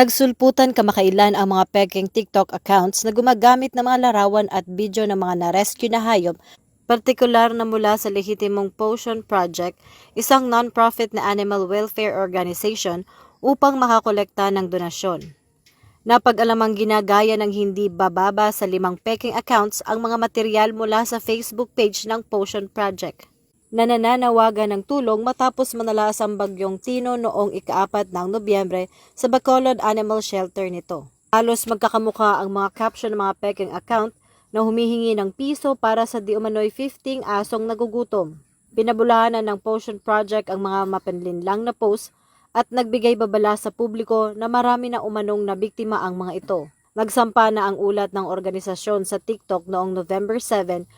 Nagsulputan kamakailan ang mga pekeng TikTok accounts na gumagamit ng mga larawan at video ng mga na-rescue na hayop, partikular na mula sa lehitimong Potion Project, isang non-profit na animal welfare organization upang makakolekta ng donasyon. Napag-alamang ginagaya ng hindi bababa sa 5 peking accounts ang mga material mula sa Facebook page ng Potion Project na nananawagan ng tulong matapos manalas ang bagyong Tino noong ika-4 ng Nobyembre sa Bacolod Animal Shelter nito. Halos magkakamukha ang mga caption ng mga peking account na humihingi ng piso para sa di umano'y 15 asong nagugutom. Pinabulahanan ng Potion Project ang mga mapanlinlang na post at nagbigay babala sa publiko na marami na umanong nabiktima ang mga ito. Nagsampa na ang ulat ng organisasyon sa TikTok noong November 7,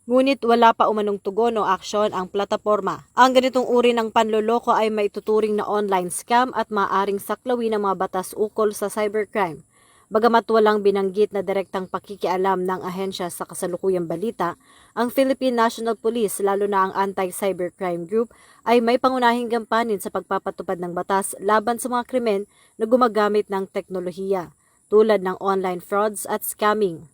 ngunit wala pa umanong tugon o aksyon ang plataporma. Ang ganitong uri ng panloloko ay maituturing na online scam at maaaring saklawin ng mga batas ukol sa cybercrime. Bagamat walang binanggit na direktang pakikialam ng ahensya sa kasalukuyang balita, ang Philippine National Police, lalo na ang Anti-Cybercrime Group, ay may pangunahing gampanin sa pagpapatupad ng batas laban sa mga krimen na gumagamit ng teknolohiya, tulad ng online frauds at scamming.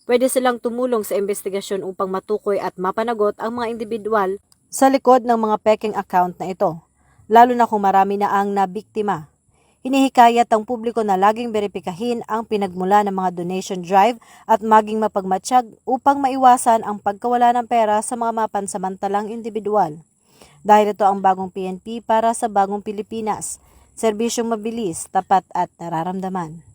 Pwede silang tumulong sa investigasyon upang matukoy at mapanagot ang mga individual sa likod ng mga peking account na ito, lalo na kung marami na ang nabiktima. Hinihikayat ang publiko na laging beripikahin ang pinagmula ng mga donation drive at maging mapagmatsyag upang maiwasan ang pagkawala ng pera sa mga mapansamantalang individual. Dahil ito ang bagong PNP para sa bagong Pilipinas, serbisyong mabilis, tapat at nararamdaman.